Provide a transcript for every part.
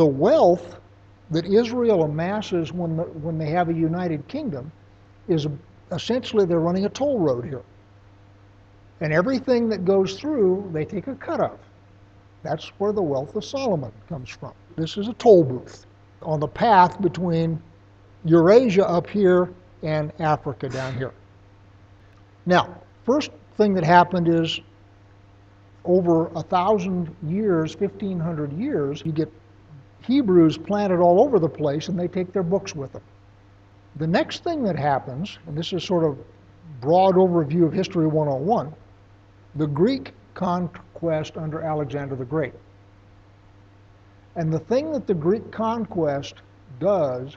The wealth that Israel amasses when they have a united kingdom is essentially they're running a toll road here. And everything that goes through, they take a cut of. That's where the wealth of Solomon comes from. This is a toll booth on the path between Eurasia up here and Africa down here. Now, first thing that happened is over 1,000 years, 1,500 years, you get Hebrews planted all over the place and they take their books with them. The next thing that happens, and this is sort of broad overview of History 101, the Greek conquest under Alexander the Great. And the thing that the Greek conquest does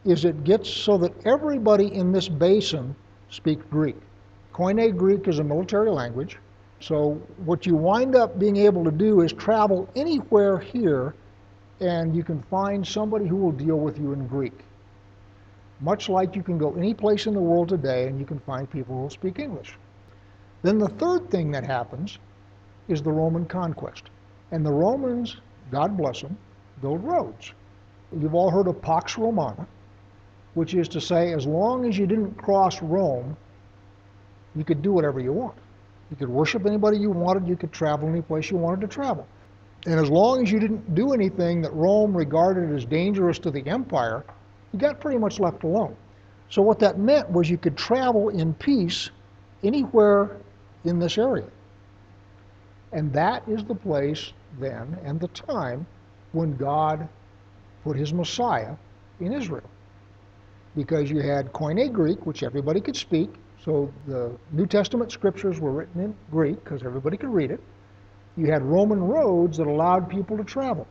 is it gets so that everybody in this basin speaks Greek. Koine Greek is a military language, so what you wind up being able to do is travel anywhere here and you can find somebody who will deal with you in Greek. Much like you can go any place in the world today and you can find people who will speak English. Then the third thing that happens is the Roman conquest. And the Romans, God bless them, build roads. You've all heard of Pax Romana, which is to say, as long as you didn't cross Rome, you could do whatever you want. You could worship anybody you wanted, you could travel any place you wanted to travel. And as long as you didn't do anything that Rome regarded as dangerous to the empire, you got pretty much left alone. So what that meant was you could travel in peace anywhere in this area. And that is the place then and the time when God put his Messiah in Israel. Because you had Koine Greek, which everybody could speak, so the New Testament scriptures were written in Greek because everybody could read it. You had Roman roads that allowed people to travel.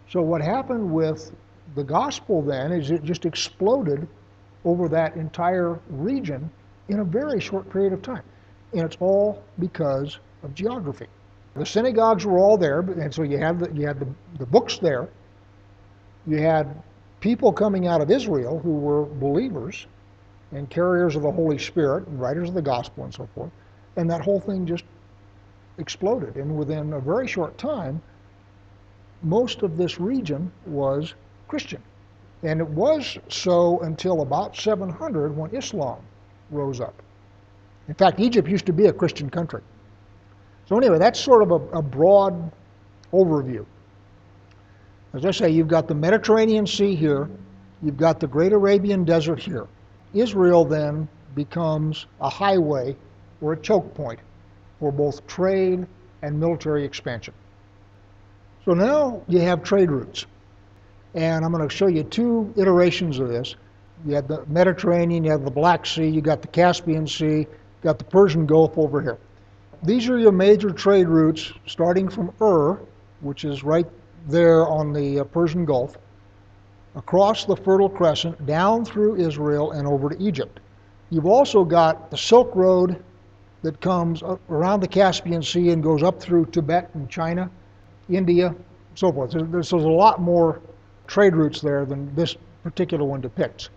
So what happened with the gospel then is it just exploded over that entire region in a very short period of time. And it's all because of geography. The synagogues were all there, and so you had the books there. You had people coming out of Israel who were believers and carriers of the Holy Spirit and writers of the gospel and so forth. And that whole thing just exploded. And within a very short time, most of this region was Christian. And it was so until about 700 when Islam rose up. In fact, Egypt used to be a Christian country. So anyway, that's sort of a broad overview. As I say, you've got the Mediterranean Sea here, you've got the Great Arabian Desert here. Israel then becomes a highway or a choke point for both trade and military expansion. So now you have trade routes. And I'm going to show you two iterations of this. You had the Mediterranean, you have the Black Sea, you got the Caspian Sea, you got the Persian Gulf over here. These are your major trade routes starting from which is right there on the Persian Gulf, across the Fertile Crescent, down through Israel and over to Egypt. You've also got the Silk Road that comes around the Caspian Sea and goes up through Tibet and China, India, so forth. There's a lot more trade routes there than this particular one depicts.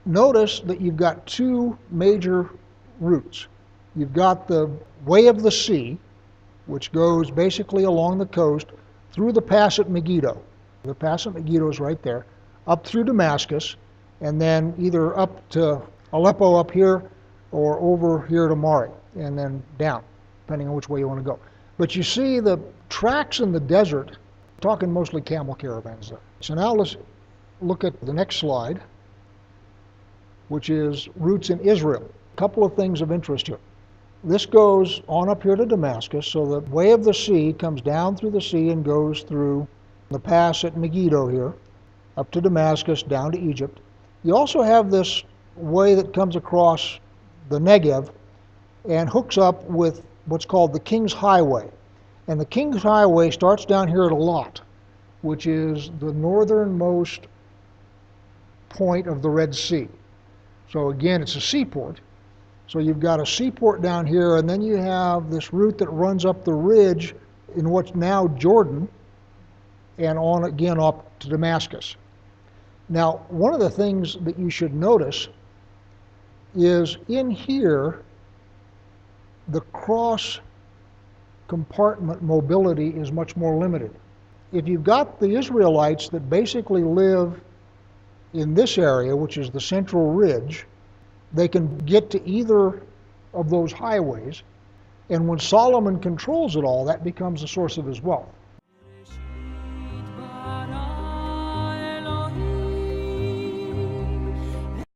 Notice that you've got two major routes. You've got the Way of the Sea, which goes basically along the coast through the pass at Megiddo. The pass at Megiddo is right there, up through Damascus, and then either up to Aleppo up here or over here to Mari, and then down, depending on which way you want to go. But you see the tracks in the desert, talking mostly camel caravans there. So now let's look at the next slide, which is routes in Israel. A couple of things of interest here. This goes on up here to Damascus, so the Way of the Sea comes down through the sea and goes through the pass at Megiddo here, up to Damascus, down to Egypt. You also have this way that comes across the Negev and hooks up with what's called the King's Highway. And the King's Highway starts down here at Elat, which is the northernmost point of the Red Sea. So again, it's a seaport. So you've got a seaport down here, and then you have this route that runs up the ridge in what's now Jordan, and on again up to Damascus. Now, one of the things that you should notice is in here, the cross compartment mobility is much more limited. if you've got the Israelites that basically live in this area, which is the central ridge, they can get to either of those highways. And when Solomon controls it all, that becomes the source of his wealth.